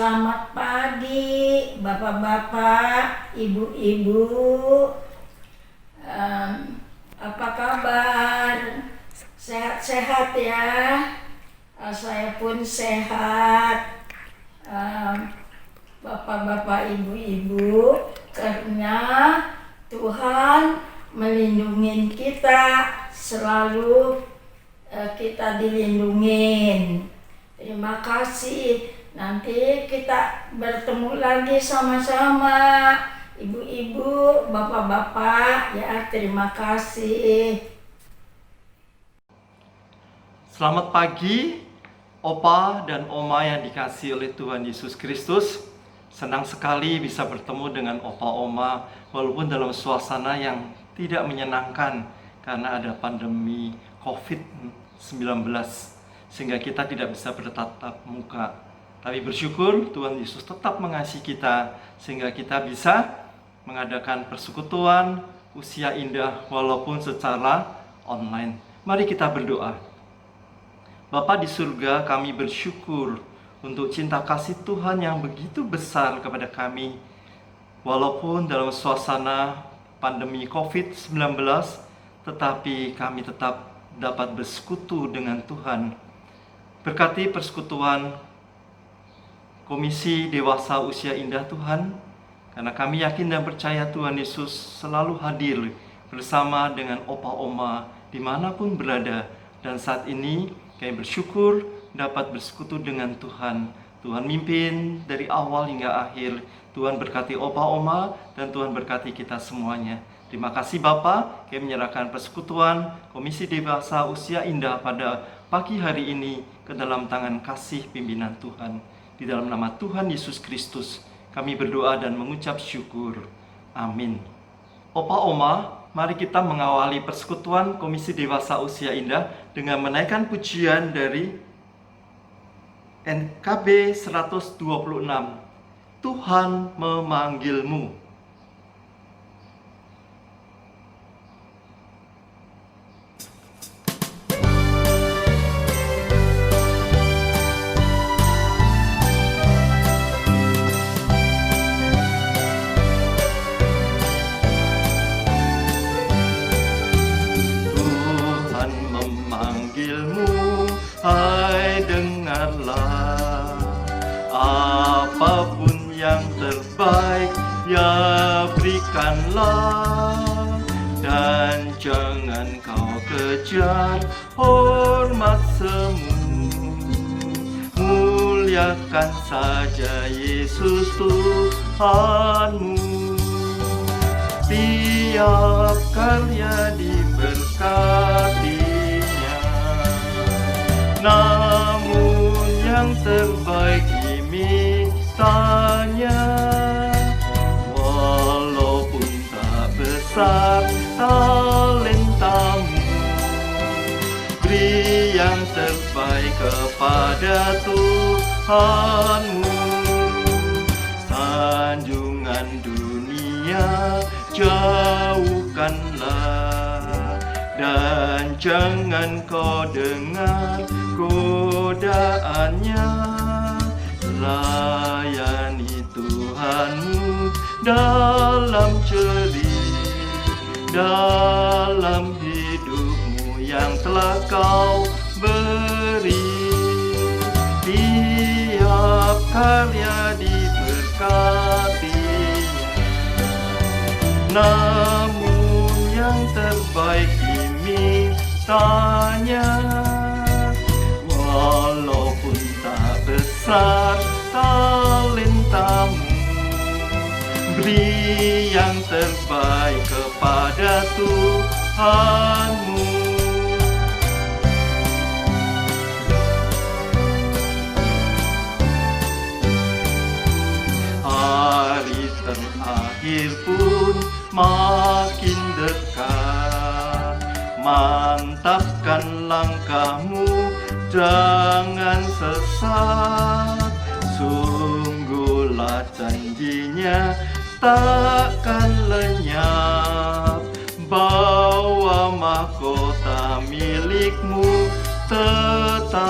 Selamat pagi, bapak-bapak, ibu-ibu. Apa kabar? Sehat-sehat ya? Saya pun sehat. Bapak-bapak, ibu-ibu, karena Tuhan melindungi kita, selalu kita dilindungin. Terima kasih. Nanti kita bertemu lagi sama-sama, ibu-ibu, bapak-bapak, ya. Terima kasih. Selamat pagi, Opa dan Oma yang dikasihi oleh Tuhan Yesus Kristus. Senang sekali bisa bertemu dengan Opa Oma, walaupun dalam suasana yang tidak menyenangkan karena ada pandemi COVID-19, sehingga kita tidak bisa bertatap muka. Tapi bersyukur Tuhan Yesus tetap mengasihi kita, sehingga kita bisa mengadakan persekutuan usia indah walaupun secara online. Mari kita berdoa. Bapa di surga, kami bersyukur untuk cinta kasih Tuhan yang begitu besar kepada kami. Walaupun dalam suasana pandemi COVID-19, tetapi kami tetap dapat bersekutu dengan Tuhan. Berkati persekutuan Komisi Dewasa Usia Indah Tuhan, karena kami yakin dan percaya Tuhan Yesus selalu hadir bersama dengan Opa Oma dimanapun berada. Dan saat ini kami bersyukur dapat bersekutu dengan Tuhan. Tuhan mimpin dari awal hingga akhir. Tuhan berkati Opa Oma dan Tuhan berkati kita semuanya. Terima kasih Bapa, kami menyerahkan persekutuan Komisi Dewasa Usia Indah pada pagi hari ini ke dalam tangan kasih pimpinan Tuhan. Di dalam nama Tuhan Yesus Kristus, kami berdoa dan mengucap syukur. Amin. Opa Oma, mari kita mengawali persekutuan Komisi Dewasa Usia Indah dengan menaikkan pujian dari NKB 126. Tuhan memanggilmu. Hai, dengarlah, apapun yang terbaik ya berikanlah, dan jangan kau kejar hormat semu. Muliakan saja Yesus Tuhanmu. Tiap karya diberkati, namun yang terbaik dimintanya. Walaupun tak besar talentamu, beri yang terbaik kepada Tuhanmu. Sanjungan dunia jauhkanlah, dan jangan kau dengar godaannya. Layani Tuhanmu dalam cerih, dalam hidupmu yang telah kau beri. Tiap karya diberkatinya, namun yang terbaik dimintanya. Walaupun tak besar talentamu, beri yang terbaik kepada Tuhanmu. Hari terakhir pun makin dekat, mantapkan langkahmu, jangan sesat. Sungguhlah janjinya takkan lenyap, bawa mahkota milikmu tetap.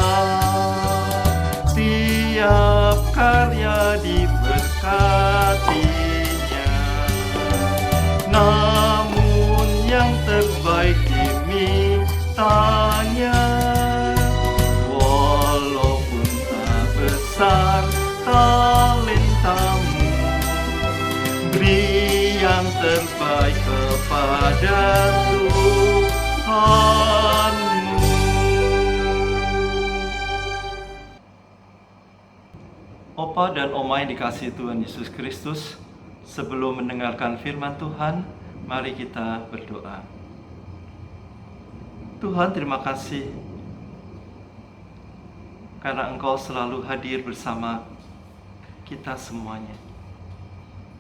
Tiap berkarya diberkatinya. Namun yang terbaik dimintanya, walaupun tak besar talentamu, beri yang terbaik kepada Tuhanmu. Opa dan Oma yang dikasihi Tuhan Yesus Kristus, sebelum mendengarkan firman Tuhan, mari kita berdoa. Tuhan, terima kasih karena Engkau selalu hadir bersama kita semuanya.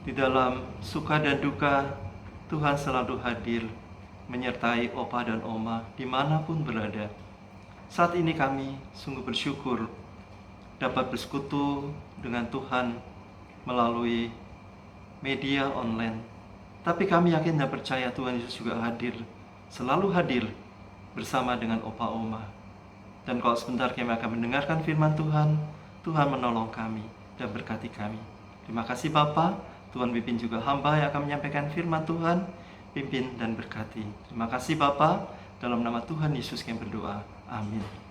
Di dalam suka dan duka, Tuhan selalu hadir menyertai Opa dan Oma dimanapun berada. Saat ini kami sungguh bersyukur dapat bersekutu dengan Tuhan melalui media online. Tapi kami yakin dan percaya Tuhan Yesus juga hadir, selalu hadir bersama dengan Opa Oma. Dan kalau sebentar kami akan mendengarkan firman Tuhan, Tuhan menolong kami dan berkati kami. Terima kasih Bapa, Tuhan pimpin juga hamba yang akan menyampaikan firman Tuhan, pimpin dan berkati. Terima kasih Bapa, dalam nama Tuhan Yesus kami berdoa. Amin.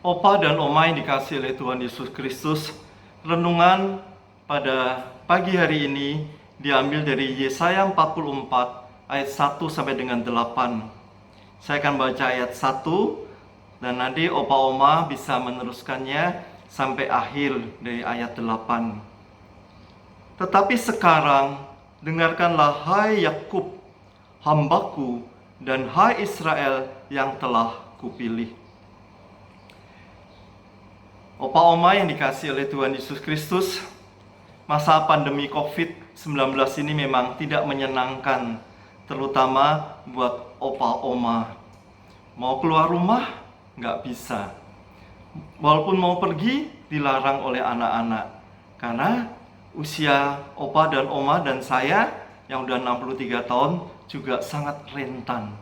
Opa dan Oma yang dikasihi oleh Tuhan Yesus Kristus, renungan pada pagi hari ini diambil dari Yesaya 44 ayat 1 sampai dengan 8. Saya akan baca ayat 1 dan nanti Opa Oma bisa meneruskannya sampai akhir dari ayat 8. Tetapi sekarang dengarkanlah hai Yakub, hambaku, dan hai Israel yang telah kupilih. Opa Oma yang dikasihi oleh Tuhan Yesus Kristus, masa pandemi COVID-19 ini memang tidak menyenangkan, terutama buat Opa Oma. Mau keluar rumah, nggak bisa. Walaupun mau pergi, dilarang oleh anak-anak. Karena usia Opa dan Oma dan saya yang udah 63 tahun juga sangat rentan.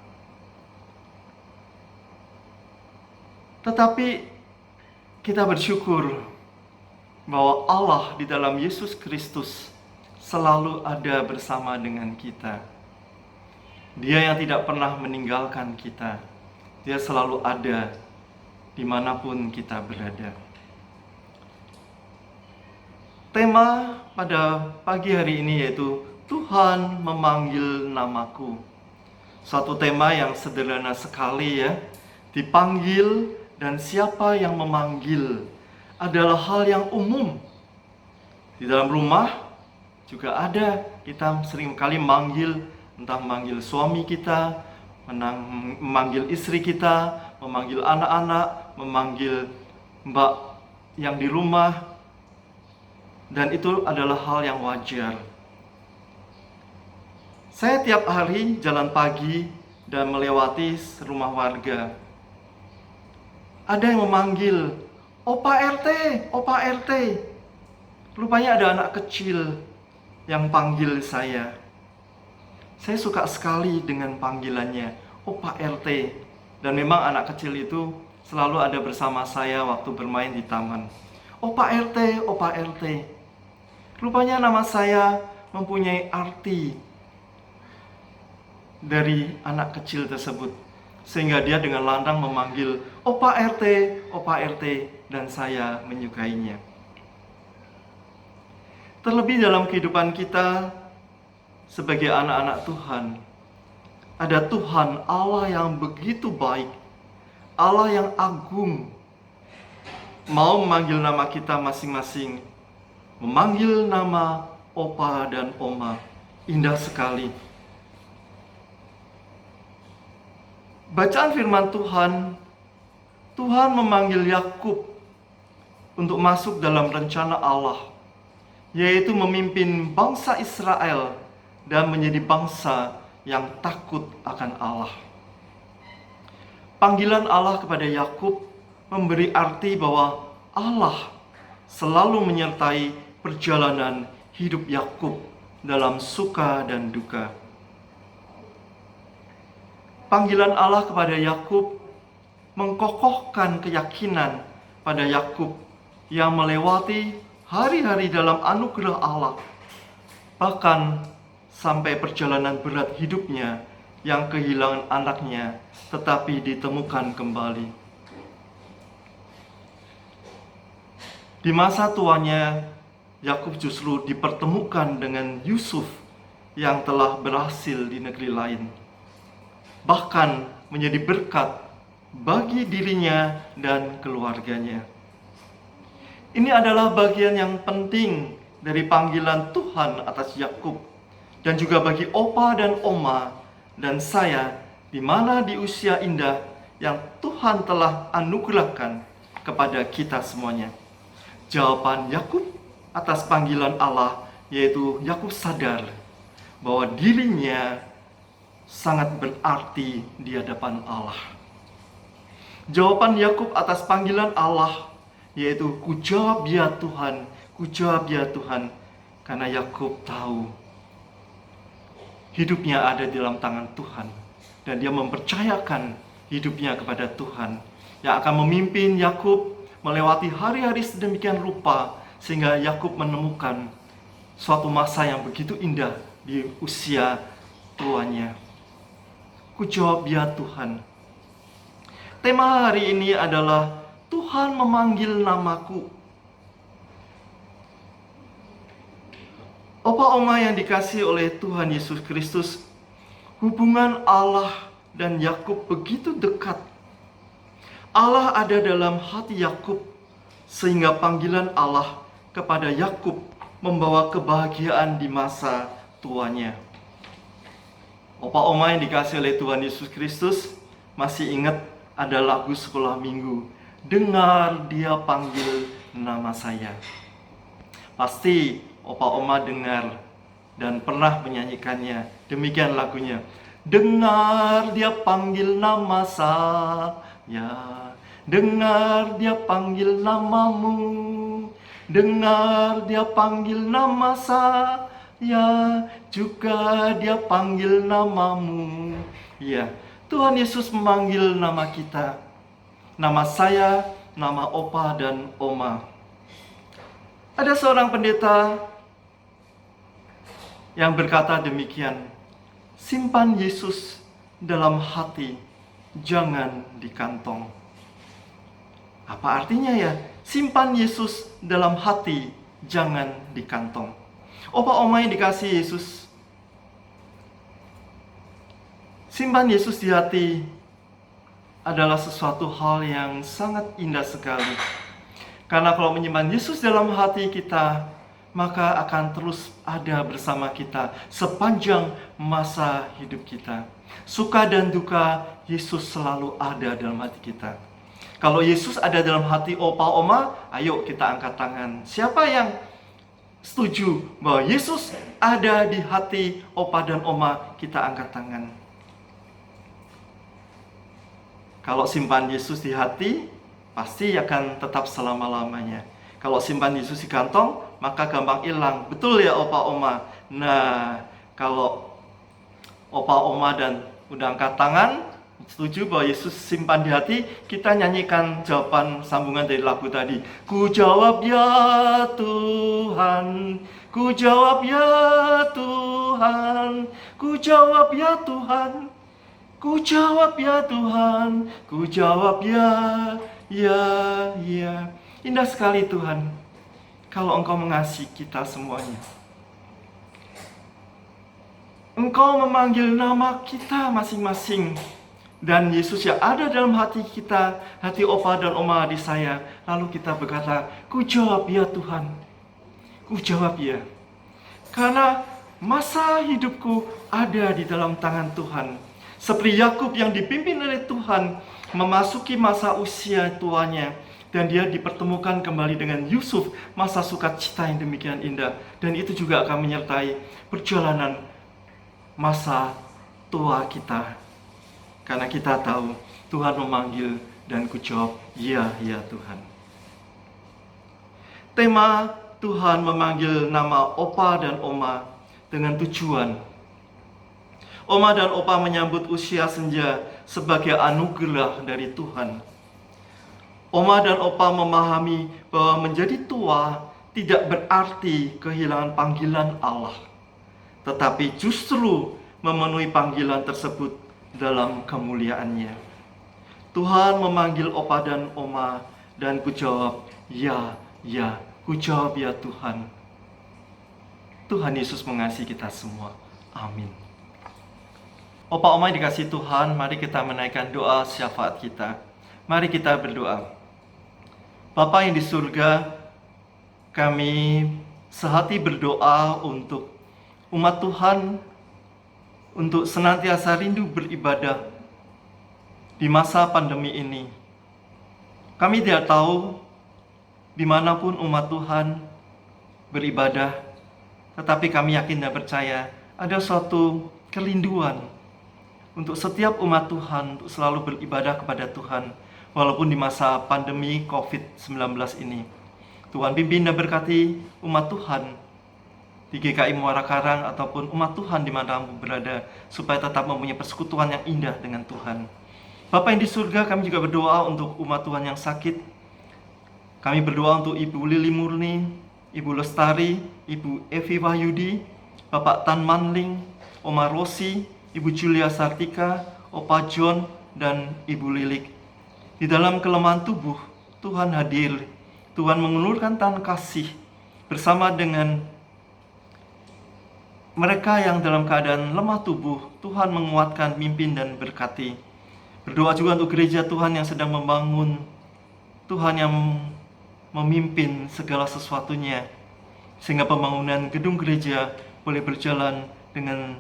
Tetapi kita bersyukur bahwa Allah di dalam Yesus Kristus selalu ada bersama dengan kita. Dia yang tidak pernah meninggalkan kita. Dia selalu ada dimanapun kita berada. Tema pada pagi hari ini yaitu Tuhan memanggil namaku. Suatu tema yang sederhana sekali ya. Dipanggil dan siapa yang memanggil adalah hal yang umum. Di dalam rumah juga ada, kita sering kali manggil, entah memanggil suami kita, memanggil istri kita, memanggil anak-anak, memanggil mbak yang di rumah. Dan itu adalah hal yang wajar. Saya tiap hari jalan pagi dan melewati rumah warga. Ada yang memanggil, Opa RT, Opa RT. Rupanya ada anak kecil yang panggil saya. Saya suka sekali dengan panggilannya, Opa RT. Dan memang anak kecil itu selalu ada bersama saya waktu bermain di taman. Opa RT, Opa RT. Rupanya nama saya mempunyai arti dari anak kecil tersebut. Sehingga dia dengan lantang memanggil Opa RT, Opa RT, dan saya menyukainya. Terlebih dalam kehidupan kita sebagai anak-anak Tuhan, ada Tuhan Allah yang begitu baik, Allah yang agung, mau memanggil nama kita masing-masing, memanggil nama Opa dan Oma, indah sekali. Bacaan firman Tuhan, Tuhan memanggil Yakub untuk masuk dalam rencana Allah, yaitu memimpin bangsa Israel dan menjadi bangsa yang takut akan Allah. Panggilan Allah kepada Yakub memberi arti bahwa Allah selalu menyertai perjalanan hidup Yakub dalam suka dan duka. Panggilan Allah kepada Yakub mengkokohkan keyakinan pada Yakub yang melewati hari-hari dalam anugerah Allah, bahkan sampai perjalanan berat hidupnya yang kehilangan anaknya tetapi ditemukan kembali. Di masa tuanya, Yakub justru dipertemukan dengan Yusuf yang telah berhasil di negeri lain, bahkan menjadi berkat bagi dirinya dan keluarganya. Ini adalah bagian yang penting dari panggilan Tuhan atas Yakub dan juga bagi opa dan oma dan saya, di mana di usia indah yang Tuhan telah anugerahkan kepada kita semuanya. Jawaban Yakub atas panggilan Allah, yaitu Yakub sadar bahwa dirinya sangat berarti di hadapan Allah. Jawaban Yakub atas panggilan Allah, yaitu ku jawab ya Tuhan, ku jawab ya Tuhan, karena Yakub tahu hidupnya ada di dalam tangan Tuhan dan dia mempercayakan hidupnya kepada Tuhan yang akan memimpin Yakub melewati hari-hari sedemikian rupa sehingga Yakub menemukan suatu masa yang begitu indah di usia tuanya. Ku jawab ya Tuhan. Tema hari ini adalah Tuhan memanggil namaku. Opa oma yang dikasihi oleh Tuhan Yesus Kristus, hubungan Allah dan Yakub begitu dekat. Allah ada dalam hati Yakub sehingga panggilan Allah kepada Yakub membawa kebahagiaan di masa tuanya. Opa oma yang dikasihi oleh Tuhan Yesus Kristus, masih ingat ada lagu sekolah minggu, dengar dia panggil nama saya. Pasti opa oma dengar dan pernah menyanyikannya. Demikian lagunya. Dengar dia panggil nama saya, dengar dia panggil namamu, dengar dia panggil nama saya, juga dia panggil namamu. Ya, Tuhan Yesus memanggil nama kita, nama saya, nama opa dan oma. Ada seorang pendeta yang berkata demikian, simpan Yesus dalam hati, jangan di kantong. Apa artinya ya? Simpan Yesus dalam hati, jangan di kantong. Opa oma yang dikasihi Yesus, simpan Yesus di hati adalah sesuatu hal yang sangat indah sekali. Karena kalau menyimpan Yesus dalam hati kita, maka akan terus ada bersama kita sepanjang masa hidup kita. Suka dan duka, Yesus selalu ada dalam hati kita. Kalau Yesus ada dalam hati opa oma, ayo kita angkat tangan. Siapa yang setuju bahwa Yesus ada di hati opa dan oma? Kita angkat tangan. Kalau simpan Yesus di hati, pasti akan tetap selama-lamanya. Kalau simpan Yesus di kantong, maka gampang hilang. Betul ya opa oma? Nah, kalau opa oma dan udah angkat tangan, setuju bahwa Yesus simpan di hati, kita nyanyikan jawaban sambungan dari lagu tadi. Ku jawab ya Tuhan, ku jawab ya Tuhan, ku jawab ya Tuhan, ku jawab ya Tuhan, ku jawab ya. Indah sekali Tuhan, kalau Engkau mengasihi kita semuanya. Engkau memanggil nama kita masing-masing. Dan Yesus yang ada dalam hati kita, hati opa dan oma di saya. Lalu kita berkata, ku jawab ya Tuhan, ku jawab ya. Karena masa hidupku ada di dalam tangan Tuhan. Seperti Yakub yang dipimpin oleh Tuhan, memasuki masa usia tuanya. Dan dia dipertemukan kembali dengan Yusuf, masa sukacita yang demikian indah. Dan itu juga akan menyertai perjalanan masa tua kita. Karena kita tahu Tuhan memanggil dan ku jawab, ya, ya Tuhan. Tema Tuhan memanggil nama opa dan oma dengan tujuan. Oma dan opa menyambut usia senja sebagai anugerah dari Tuhan. Oma dan opa memahami bahwa menjadi tua tidak berarti kehilangan panggilan Allah, tetapi justru memenuhi panggilan tersebut dalam kemuliaannya. Tuhan memanggil opa dan oma, dan kujawab, ya, ya, kujawab ya Tuhan. Tuhan Yesus mengasihi kita semua. Amin. Opa oma yang dikasihi Tuhan, mari kita menaikkan doa syafaat kita. Mari kita berdoa. Bapa yang di surga, kami sehati berdoa untuk umat Tuhan, untuk senantiasa rindu beribadah di masa pandemi ini. Kami tidak tahu dimanapun umat Tuhan beribadah, tetapi kami yakin dan percaya ada suatu kerinduan untuk setiap umat Tuhan untuk selalu beribadah kepada Tuhan, walaupun di masa pandemi COVID-19 ini. Tuhan pimpin dan berkati umat Tuhan di GKI Muara Karang ataupun umat Tuhan di mana berada, supaya tetap mempunyai persekutuan yang indah dengan Tuhan. Bapa yang di surga, kami juga berdoa untuk umat Tuhan yang sakit. Kami berdoa untuk Ibu Lili Murni, Ibu Lestari, Ibu Evi Wahyudi, Bapak Tan Manling, Oma Rosi, Ibu Julia Sartika, Opa John, dan Ibu Lilik. Di dalam kelemahan tubuh, Tuhan hadir. Tuhan mengulurkan tangan kasih bersama dengan mereka yang dalam keadaan lemah tubuh. Tuhan menguatkan, mimpin, dan berkati. Berdoa juga untuk gereja Tuhan yang sedang membangun. Tuhan yang memimpin segala sesuatunya, sehingga pembangunan gedung gereja boleh berjalan dengan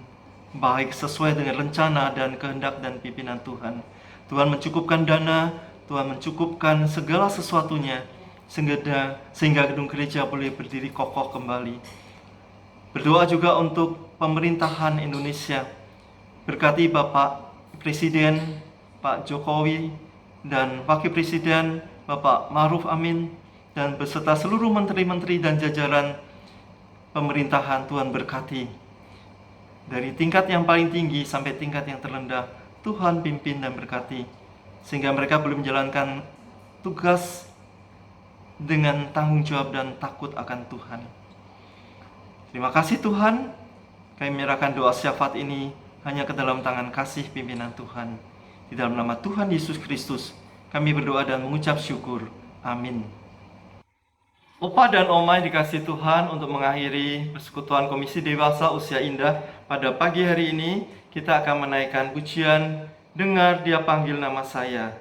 baik sesuai dengan rencana dan kehendak dan pimpinan Tuhan. Tuhan mencukupkan dana, Tuhan mencukupkan segala sesuatunya, sehingga gedung gereja boleh berdiri kokoh kembali. Berdoa juga untuk pemerintahan Indonesia. Berkati Bapak Presiden, Pak Jokowi, dan Wakil Presiden, Bapak Ma'ruf Amin, dan beserta seluruh menteri-menteri dan jajaran pemerintahan. Tuhan berkati. Dari tingkat yang paling tinggi sampai tingkat yang terendah, Tuhan pimpin dan berkati, sehingga mereka boleh menjalankan tugas dengan tanggung jawab dan takut akan Tuhan. Terima kasih Tuhan, kami menyerahkan doa syafaat ini hanya ke dalam tangan kasih pimpinan Tuhan. Di dalam nama Tuhan Yesus Kristus, kami berdoa dan mengucap syukur. Amin. Opa dan Oma yang dikasihi Tuhan, untuk mengakhiri persekutuan Komisi Dewasa Usia Indah pada pagi hari ini, kita akan menaikkan pujian Dengar Dia Panggil Nama Saya.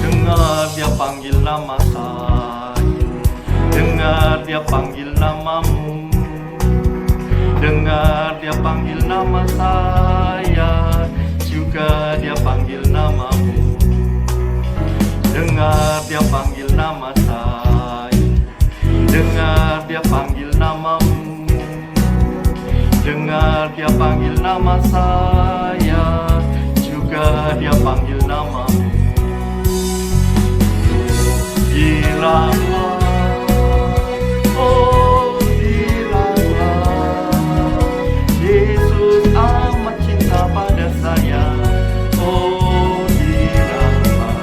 Dengar Dia panggil nama saya, dengar Dia panggil namamu, dengar Dia panggil nama saya, juga Dia panggil namamu. Dengar Dia panggil nama saya, dengar Dia panggil namamu, dengar Dia panggil nama saya, juga Dia panggil namamu. Diranglah, oh diranglah, Yesus amat cinta pada saya. Oh diranglah,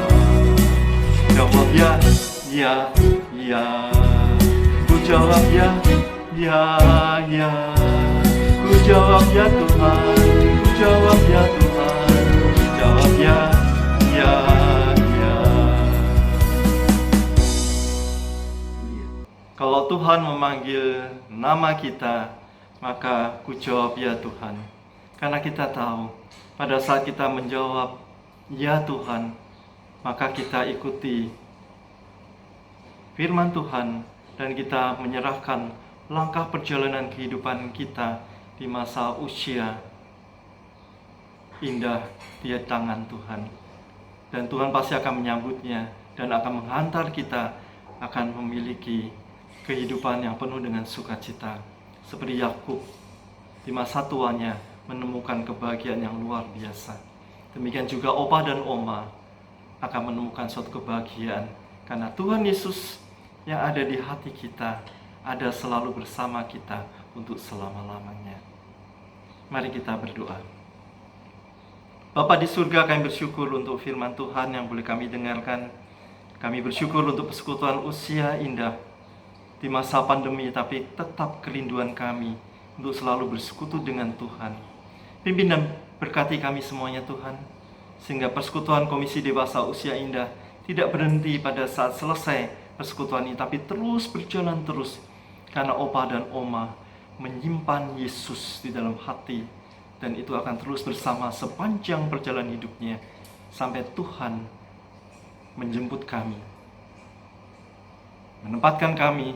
jawab ya, ya, ya. Ku jawab ya, ya, ya. Ku jawab ya Tuhan, ku jawab ya Tuhan, jawab ya, ya. Kalau Tuhan memanggil nama kita, maka ku jawab ya Tuhan. Karena kita tahu, pada saat kita menjawab ya Tuhan, maka kita ikuti firman Tuhan, dan kita menyerahkan langkah perjalanan kehidupan kita di masa usia indah di tangan Tuhan. Dan Tuhan pasti akan menyambutnya dan akan menghantar kita akan memiliki kehidupan yang penuh dengan sukacita, seperti Yakub di masa tuanya menemukan kebahagiaan yang luar biasa. Demikian juga Opa dan Oma akan menemukan suatu kebahagiaan, karena Tuhan Yesus yang ada di hati kita ada selalu bersama kita untuk selama-lamanya. Mari kita berdoa. Bapa di surga, kami bersyukur untuk firman Tuhan yang boleh kami dengarkan. Kami bersyukur untuk persekutuan usia indah di masa pandemi, tapi tetap kerinduan kami untuk selalu bersekutu dengan Tuhan. Pimpin dan berkati kami semuanya Tuhan, sehingga persekutuan Komisi Dewasa Usia Indah tidak berhenti pada saat selesai persekutuan ini, tapi terus berjalan terus, karena Opa dan Oma menyimpan Yesus di dalam hati, dan itu akan terus bersama sepanjang perjalanan hidupnya sampai Tuhan menjemput kami, menempatkan kami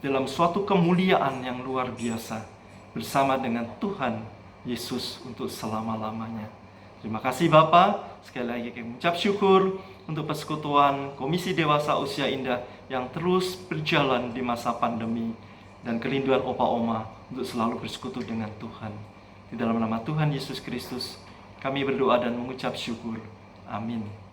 dalam suatu kemuliaan yang luar biasa bersama dengan Tuhan Yesus untuk selama-lamanya. Terima kasih Bapa. Sekali lagi kami mengucap syukur untuk persekutuan Komisi Dewasa Usia Indah yang terus berjalan di masa pandemi, dan kerinduan Opa Oma untuk selalu bersekutu dengan Tuhan. Di dalam nama Tuhan Yesus Kristus kami berdoa dan mengucap syukur. Amin.